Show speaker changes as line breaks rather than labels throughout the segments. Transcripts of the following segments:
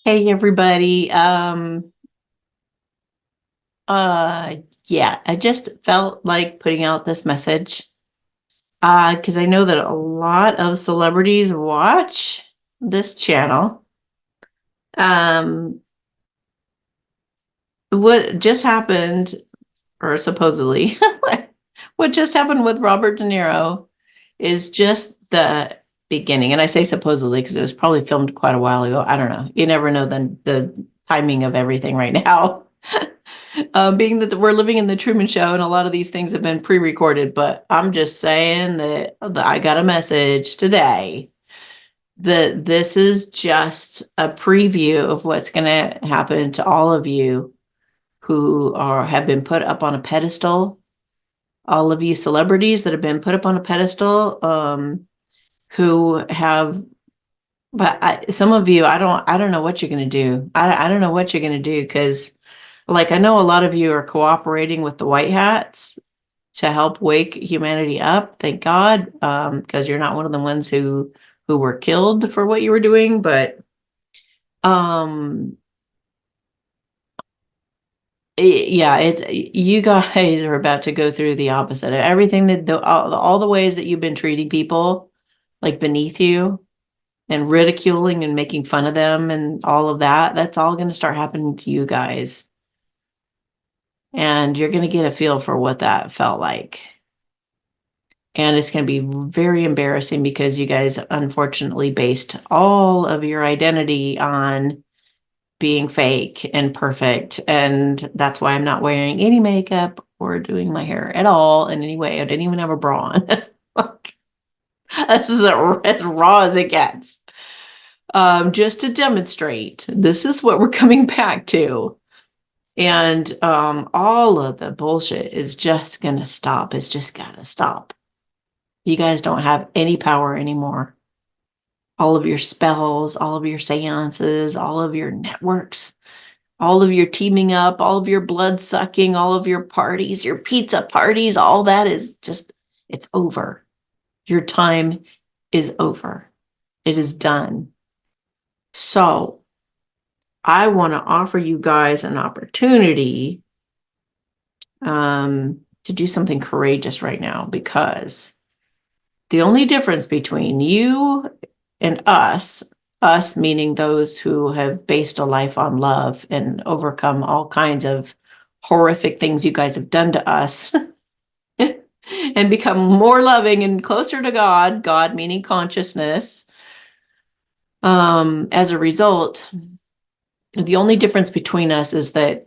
Hey everybody. Yeah, I just felt like putting out this message. Because I know that a lot of celebrities watch this channel. Um, what just happened, or supposedly, what just happened with Robert De Niro is just the beginning. And I say supposedly because it was probably filmed quite a while ago. I don't know. You never know the timing of everything right now. Being that we're living in the Truman Show and a lot of these things have been pre-recorded, but I'm just saying that I got a message today that this is just a preview of what's going to happen to all of you who have been put up on a pedestal. All of you celebrities that have been put up on a pedestal, who have, but some of you, I don't know what you're going to do. I don't know what you're going to do because, like, I know a lot of you are cooperating with the white hats to help wake humanity up. Thank God, because you're not one of the ones who were killed for what you were doing. But um, yeah, it's you guys are about to go through the opposite. Everything that all the ways that you've been treating people like beneath you and ridiculing and making fun of them and all of that, that's all going to start happening to you guys. And you're going to get a feel for what that felt like. And it's going to be very embarrassing because you guys unfortunately based all of your identity on being fake and perfect. And that's why I'm not wearing any makeup or doing my hair at all in any way. I didn't even have a bra on. This is as raw as it gets. Just to demonstrate, this is what we're coming back to. And all of the bullshit is just going to stop. It's just got to stop. You guys don't have any power anymore. All of your spells, all of your seances, all of your networks, all of your teaming up, all of your blood sucking, all of your parties, your pizza parties, all that is just, it's over. Your time is over. It is done. So I want to offer you guys an opportunity to do something courageous right now, because the only difference between you and us meaning those who have based a life on love and overcome all kinds of horrific things you guys have done to us and become more loving and closer to God meaning consciousness. As a result, the only difference between us is that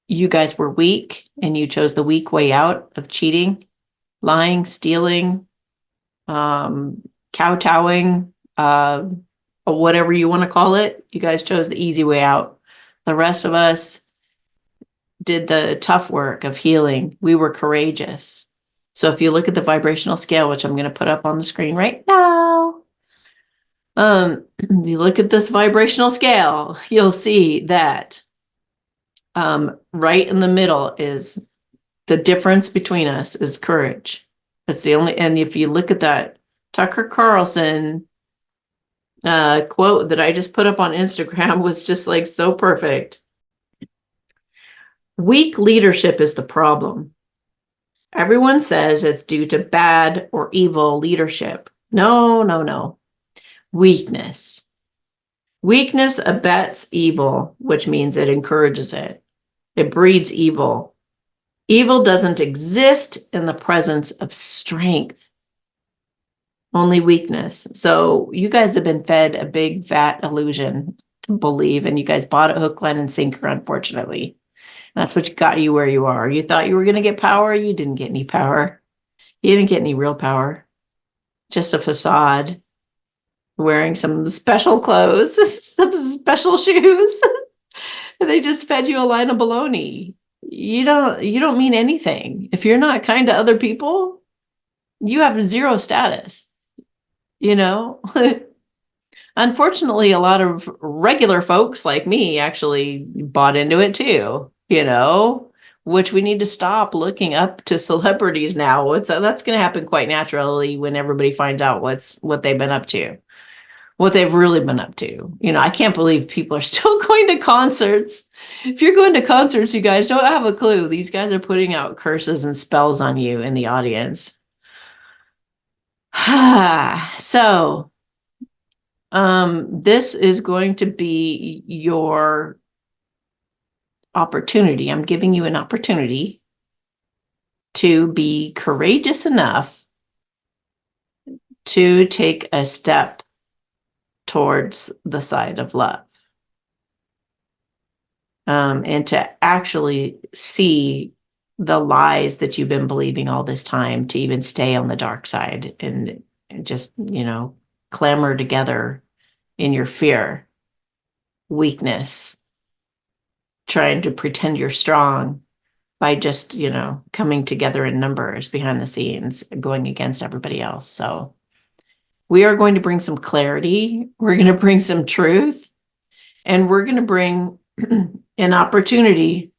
you guys were weak and you chose the weak way out of cheating, lying, stealing, kowtowing, or whatever you want to call it. You guys chose the easy way out. The rest of us did the tough work of healing. We were courageous. So if you look at the vibrational scale, which I'm going to put up on the screen right now, if you look at this vibrational scale, you'll see that right in the middle is the difference between us is courage. That's the only, and if you look at that Tucker Carlson quote that I just put up on Instagram was just like so perfect. Weak leadership is the problem. Everyone says it's due to bad or evil leadership. No, no, no. Weakness. Weakness abets evil, which means it encourages it. It breeds evil. Evil doesn't exist in the presence of strength, only weakness. So you guys have been fed a big fat illusion to believe, and you guys bought it hook, line, and sinker, unfortunately. That's what got you where you are. You thought you were going to get power. You didn't get any power. You didn't get any real power. Just a facade, wearing some special clothes, some special shoes. They just fed you a line of baloney. You don't mean anything. If you're not kind to other people, you have zero status, you know? Unfortunately, a lot of regular folks like me actually bought into it too, which we need to stop looking up to celebrities now. That's going to happen quite naturally when everybody finds out what they've been up to. what they've really been up to. I can't believe people are still going to concerts. If you're going to concerts, you guys don't have a clue. These guys are putting out curses and spells on you in the audience. So, this is going to be your opportunity. I'm giving you an opportunity to be courageous enough to take a step towards the side of love. And to actually see the lies that you've been believing all this time, to even stay on the dark side and just, clamor together in your fear, weakness, trying to pretend you're strong by just, coming together in numbers behind the scenes, going against everybody else. So we are going to bring some clarity. We're going to bring some truth, and we're going to bring an opportunity.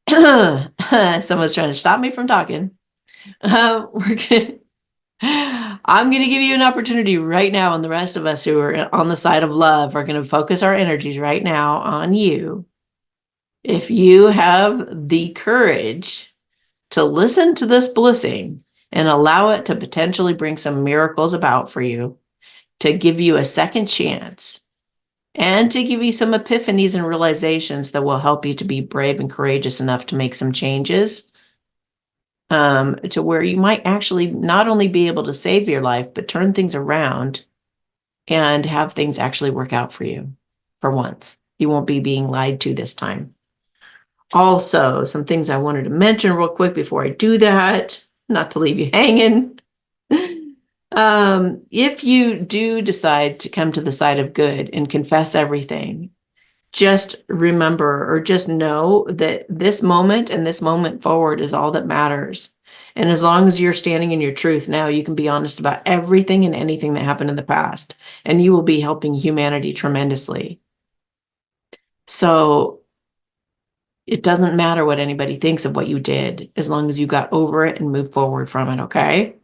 Someone's trying to stop me from talking. I'm going to give you an opportunity right now, and the rest of us who are on the side of love are going to focus our energies right now on you. If you have the courage to listen to this blissing and allow it to potentially bring some miracles about for you, to give you a second chance, and to give you some epiphanies and realizations that will help you to be brave and courageous enough to make some changes, to where you might actually not only be able to save your life, but turn things around and have things actually work out for you for once. You won't be being lied to this time. Also, some things I wanted to mention real quick before I do that, not to leave you hanging. If you do decide to come to the side of good and confess everything, just remember, or just know that this moment and this moment forward is all that matters. And as long as you're standing in your truth now, you can be honest about everything and anything that happened in the past, and you will be helping humanity tremendously. So it doesn't matter what anybody thinks of what you did, as long as you got over it and moved forward from it, okay?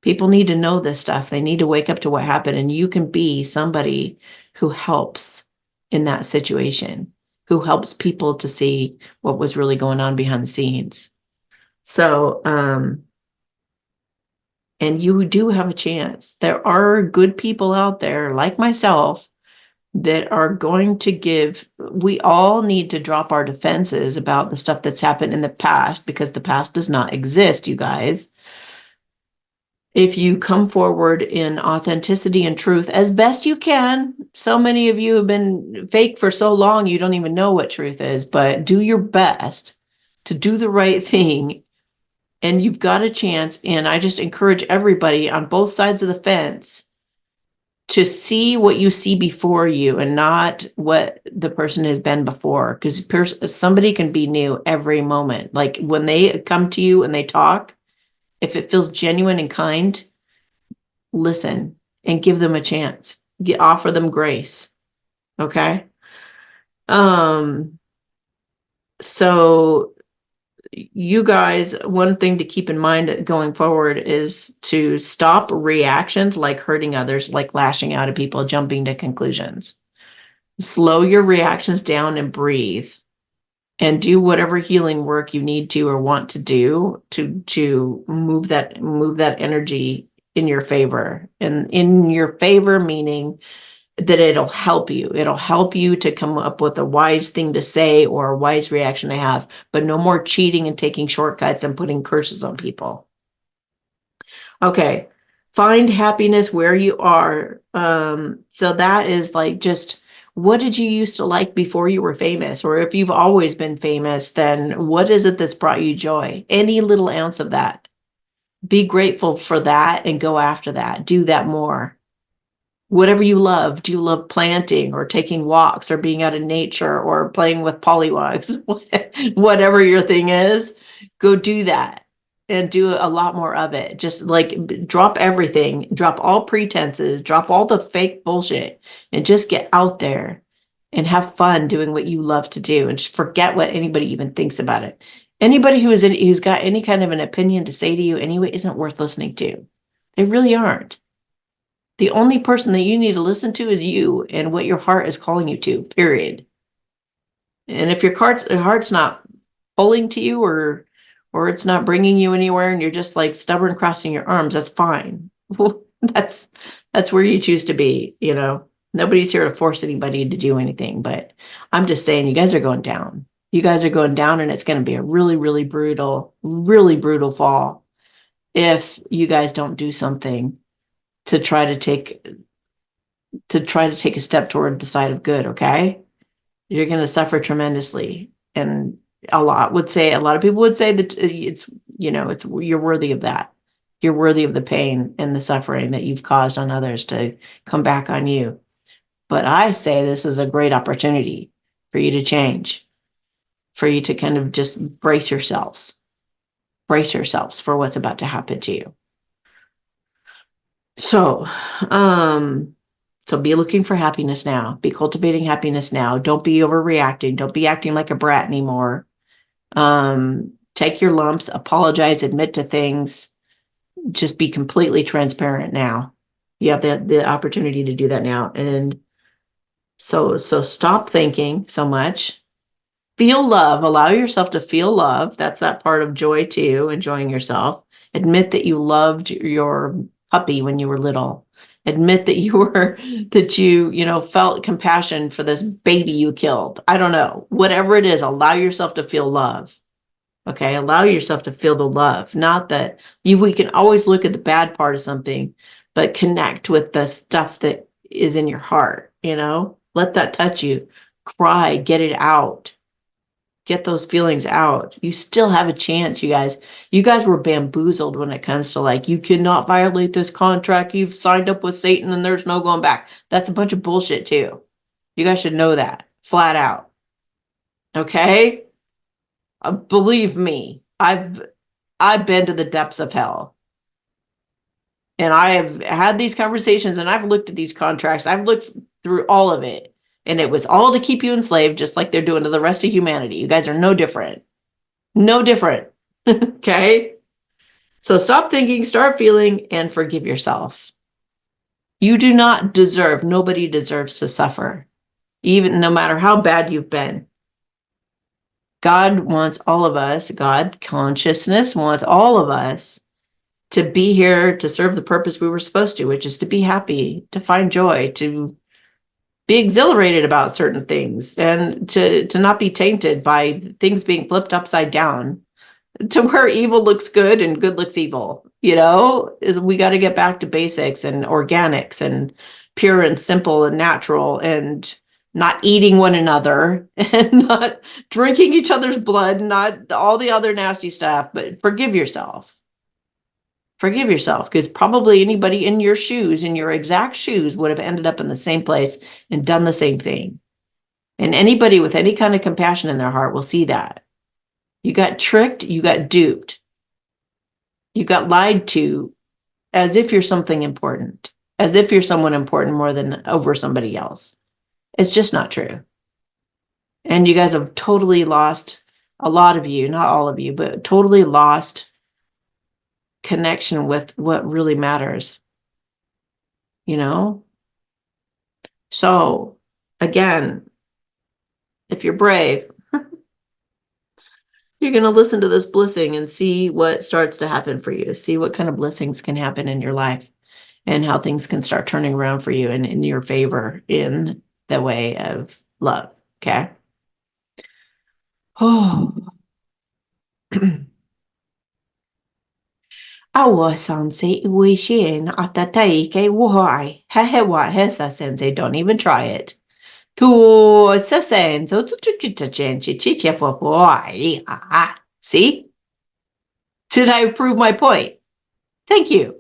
People need to know this stuff. They need to wake up to what happened, and you can be somebody who helps in that situation, who helps people to see what was really going on behind the scenes. So, and you do have a chance. There are good people out there like myself that are going to give. We all need to drop our defenses about the stuff that's happened in the past, because the past does not exist, you guys. If you come forward in authenticity and truth as best you can. So many of you have been fake for so long, you don't even know what truth is, but do your best to do the right thing, and you've got a chance. And I just encourage everybody on both sides of the fence to see what you see before you and not what the person has been before, because somebody can be new every moment. Like when they come to you and they talk, if it feels genuine and kind, listen and give them a chance. Offer them grace. Okay. So you guys, one thing to keep in mind going forward is to stop reactions like hurting others, like lashing out at people, jumping to conclusions. Slow your reactions down and breathe, and do whatever healing work you need to or want to do to move that energy in your favor. And in your favor, meaning that it'll help you. It'll help you to come up with a wise thing to say or a wise reaction to have, but no more cheating and taking shortcuts and putting curses on people. Okay. Find happiness where you are. So that is like, just what did you used to like before you were famous? Or if you've always been famous, then what is it that's brought you joy? Any little ounce of that. Be grateful for that and go after that. Do that more. Whatever you love. Do you love planting or taking walks or being out in nature or playing with pollywogs? Whatever your thing is, go do that and do a lot more of it. Just like drop everything, drop all pretenses, drop all the fake bullshit, and just get out there and have fun doing what you love to do, and just forget what anybody even thinks about it. Anybody who's got any kind of an opinion to say to you anyway isn't worth listening to. They really aren't. The only person that you need to listen to is you and what your heart is calling you to, period. And if your heart's not pulling to you, or it's not bringing you anywhere, and you're just like stubborn crossing your arms, that's fine. that's that's where you choose to be. Nobody's here to force anybody to do anything, but I'm just saying, you guys are going down. You guys are going down, and it's going to be a really, really brutal fall if you guys don't do something to try to take a step toward the side of good. Okay, you're going to suffer tremendously, and a lot of people would say that you're worthy of that. You're worthy of the pain and the suffering that you've caused on others to come back on you. But I say this is a great opportunity for you to change, for you to kind of just brace yourselves for what's about to happen to you. So, be looking for happiness now. Be cultivating happiness now. Don't be overreacting. Don't be acting like a brat anymore. Take your lumps, apologize, admit to things. Just be completely transparent now. You have the opportunity to do that now. And so stop thinking so much. Feel love. Allow yourself to feel love. That's that part of joy too, enjoying yourself. Admit that you loved your puppy when you were little. Admit that you felt compassion for this baby you killed. I don't know. Whatever it is, allow yourself to feel love. Okay, allow yourself to feel the love. Not that we can always look at the bad part of something, but connect with the stuff that is in your heart, Let that touch you. Cry, get it out. Get those feelings out. You still have a chance, you guys. You guys were bamboozled when it comes to you cannot violate this contract. You've signed up with Satan and there's no going back. That's a bunch of bullshit too. You guys should know that flat out. Okay? Believe me, I've been to the depths of hell. And I have had these conversations, and I've looked at these contracts. I've looked through all of it. And it was all to keep you enslaved, just like they're doing to the rest of humanity. You guys are no different. No different. Okay? So stop thinking, start feeling, and forgive yourself. You do not deserve, nobody deserves to suffer, even no matter how bad you've been. God wants all of us, God consciousness wants all of us to be here to serve the purpose we were supposed to, which is to be happy, to find joy, to be exhilarated about certain things, and to not be tainted by things being flipped upside down to where evil looks good and good looks evil. Is we got to get back to basics and organics and pure and simple and natural, and not eating one another and not drinking each other's blood, not all the other nasty stuff, but forgive yourself. Forgive yourself, because probably anybody in your exact shoes, would have ended up in the same place and done the same thing. And anybody with any kind of compassion in their heart will see that. You got tricked, you got duped. You got lied to as if you're something important, as if you're someone important more than over somebody else. It's just not true. And you guys have totally lost, a lot of you, not all of you, but totally lost connection with what really matters. So again, if you're brave, you're going to listen to this blissing and see what starts to happen for you. See what kind of blessings can happen in your life, and how things can start turning around for you and in your favor in the way of love. Okay. Oh. Awa sensei wishin atatai ke wahai. Hehewa hesa sensei, don't even try it. Tu sasenzo tu. See? Did I prove my point? Thank you.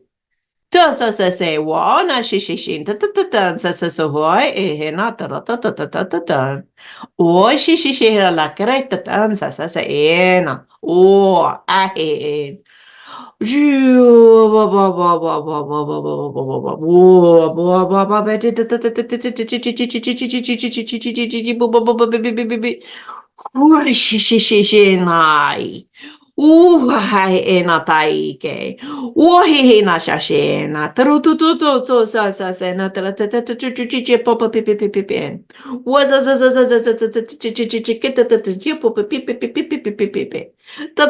Dosa se wa na shishishin ta sa so hoi e na ta. O shishishin la creta tan sa ena. O a he. Hai e na taike. He na shashe na taro to so sa se na tara popa pipi pipi pipi. Was popa pipi pipi pipi pipi. Ta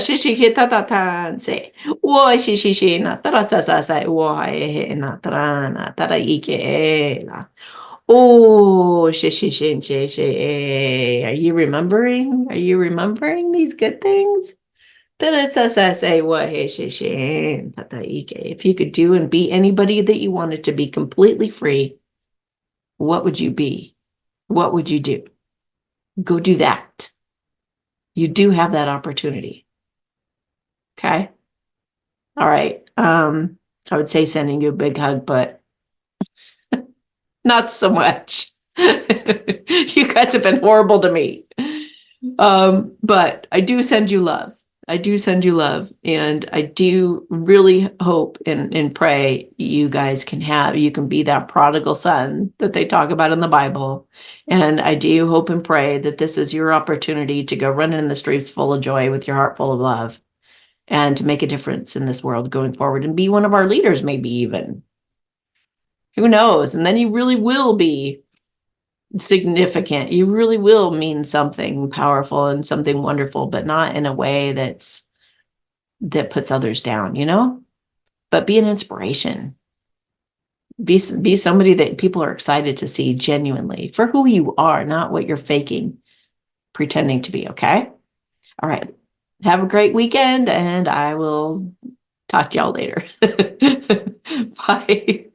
shishi he ta se. Wo shishi na tara ta sa sa wo he na tara na tara ike na. Oh, are you remembering? Are you remembering these good things? If you could do and be anybody that you wanted to be completely free, what would you be? What would you do? Go do that. You do have that opportunity. Okay. All right. I would say sending you a big hug, but not so much. You guys have been horrible to me. But I do send you love. I do send you love. And I do really hope and pray you guys you can be that prodigal son that they talk about in the Bible. And I do hope and pray that this is your opportunity to go running in the streets full of joy with your heart full of love and to make a difference in this world going forward and be one of our leaders, maybe even. Who knows? And then you really will be significant. You really will mean something powerful and something wonderful, but not in a way that puts others down, but be an inspiration. Be somebody that people are excited to see genuinely for who you are, not what you're faking, pretending to be. Okay. All right. Have a great weekend, and I will talk to y'all later. Bye.